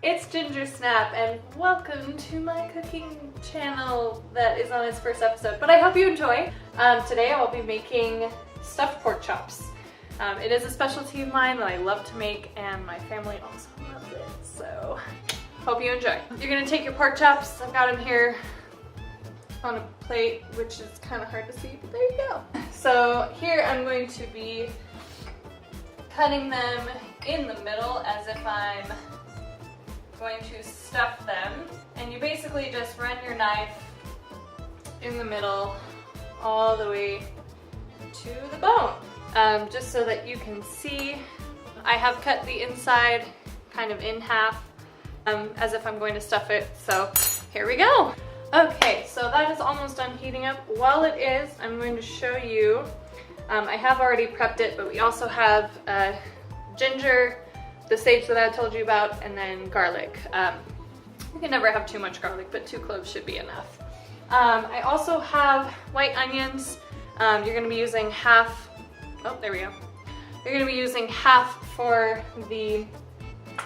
It's Gingersnap and welcome to my cooking channel that is on its first episode, but I hope you enjoy. Today I'll be making stuffed pork chops. It is a specialty of mine that I love to make and my family also loves it, so hope you enjoy. You're gonna take your pork chops, I've got them here on a plate, which is kind of hard to see, but there you go. So here I'm going to be cutting them in the middle as if I'm going to stuff them, and you basically just run your knife in the middle all the way to the bone, just so that you can see. I have cut the inside kind of in half as if I'm going to stuff it, so here we go. Okay, so that is almost done heating up. While it is, I'm going to show you, I have already prepped it, but we also have ginger, the sage that I told you about, and then garlic. You can never have too much garlic, but 2 cloves should be enough. I also have white onions. You're gonna be using half, oh, there we go. You're gonna be using half for the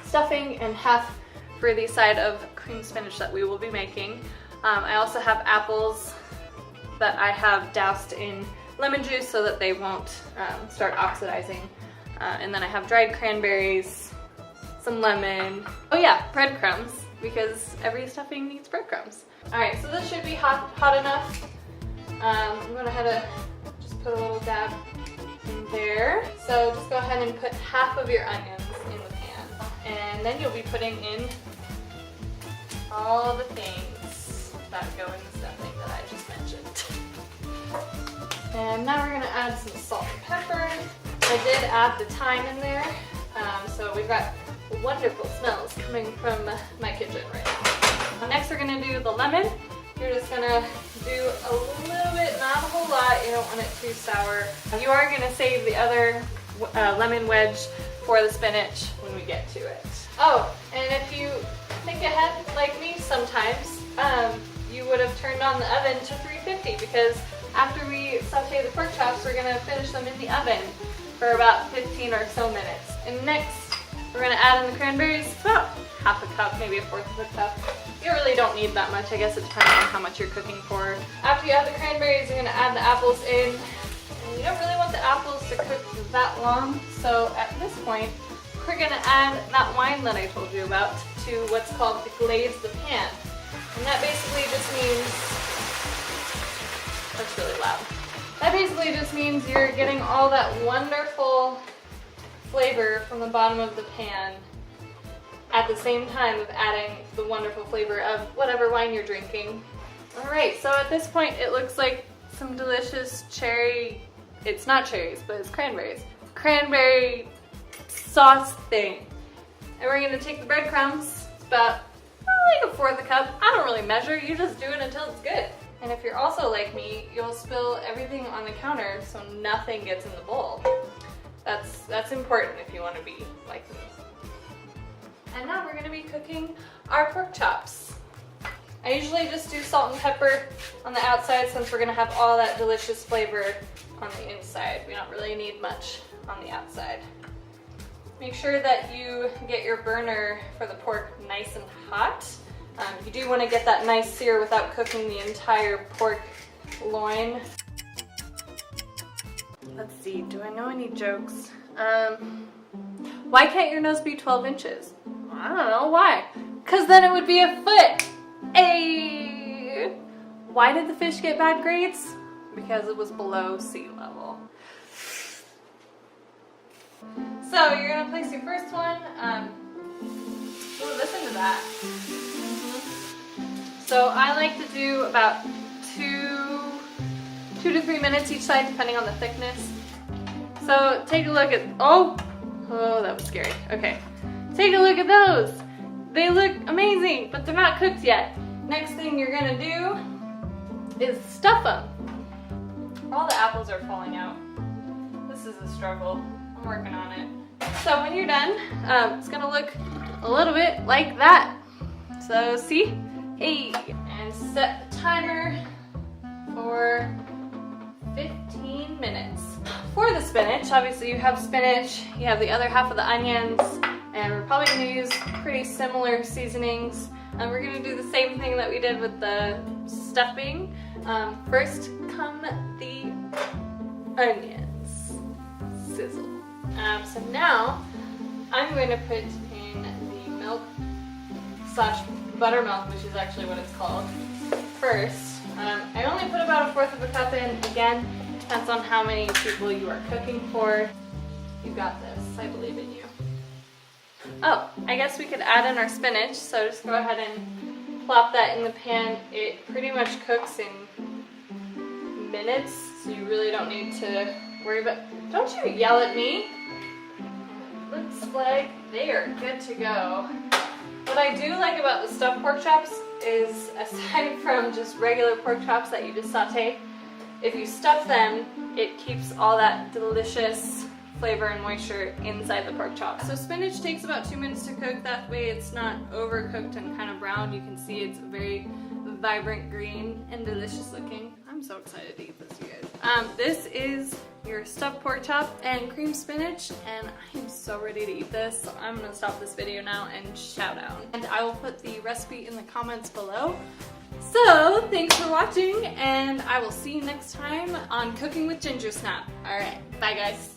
stuffing and half for the side of cream spinach that we will be making. I also have apples that I have doused in lemon juice so that they won't start oxidizing. And then I have dried cranberries, some lemon. Oh yeah, breadcrumbs, because every stuffing needs breadcrumbs. Alright, so this should be hot enough. I'm going to have to just put a little dab in there. So just go ahead and put half of your onions in the pan. And then you'll be putting in all the things that go in the stuffing that I just mentioned. And now we're going to add some salt and pepper. I did add the thyme in there, so we've got wonderful smells coming from my kitchen right now. Next we're going to do the lemon. You're just going to do a little bit, not a whole lot, you don't want it too sour. You are going to save the other lemon wedge for the spinach when we get to it. Oh, and if you think ahead like me sometimes, you would have turned on the oven to 350, because after we saute the pork chops, we're going to finish them in the oven for about 15 or so minutes. And next, we're gonna add in the cranberries, about half a cup, maybe a fourth of a cup. You really don't need that much, I guess it depends on how much you're cooking for. After you add the cranberries, you're gonna add the apples in. And you don't really want the apples to cook that long, so at this point, we're gonna add that wine that I told you about to what's called the glaze the pan. And that basically just means, that's really loud. That basically just means you're getting all that wonderful flavor from the bottom of the pan at the same time of adding the wonderful flavor of whatever wine you're drinking. Alright, so at this point it looks like some delicious cherry, it's not cherries, but it's cranberries. Cranberry sauce thing. And we're going to take the breadcrumbs, it's about like a fourth a cup. I don't really measure, you just do it until it's good. And if you're also like me, you'll spill everything on the counter so nothing gets in the bowl. That's important if you want to be like me. And now we're going to be cooking our pork chops. I usually just do salt and pepper on the outside since we're going to have all that delicious flavor on the inside. We don't really need much on the outside. Make sure that you get your burner for the pork nice and hot. You do want to get that nice sear without cooking the entire pork loin. Let's see, do I know any jokes? Why can't your nose be 12 inches? I don't know, why? Because then it would be a foot. Hey! Why did the fish get bad grades? Because it was below sea level. So you're going to place your first one. Ooh, listen to that. So I like to do about 2 to 3 minutes each side, depending on the thickness. So take a look at, oh, that was scary. Okay, take a look at those. They look amazing, but they're not cooked yet. Next thing you're gonna do is stuff them. All the apples are falling out. This is a struggle. I'm working on it. So when you're done, it's gonna look a little bit like that. So see? Hey, and set the timer for 15 minutes. For the spinach, obviously you have spinach, you have the other half of the onions, and we're probably gonna use pretty similar seasonings. We're gonna do the same thing that we did with the stuffing. First come the onions. Sizzle. So now I'm going to put in the milk / buttermilk, which is actually what it's called, first. I only put about 1/4 of a cup in. Again, depends on how many people you are cooking for. You got this. I believe in you. Oh, I guess we could add in our spinach. So just go ahead and plop that in the pan. It pretty much cooks in minutes, so you really don't need to worry about. Don't you yell at me. Looks like they are good to go. What I do like about the stuffed pork chops is, aside from just regular pork chops that you just saute, if you stuff them, it keeps all that delicious flavor and moisture inside the pork chop. So spinach takes about 2 minutes to cook. That way it's not overcooked and kind of brown. You can see it's very vibrant green and delicious looking. I'm so excited to eat this, you guys. This is your stuffed pork chop and cream spinach, and I am so ready to eat this. So I'm gonna stop this video now and shout out. And I will put the recipe in the comments below. So thanks for watching, and I will see you next time on Cooking with Gingersnap. All right, bye guys.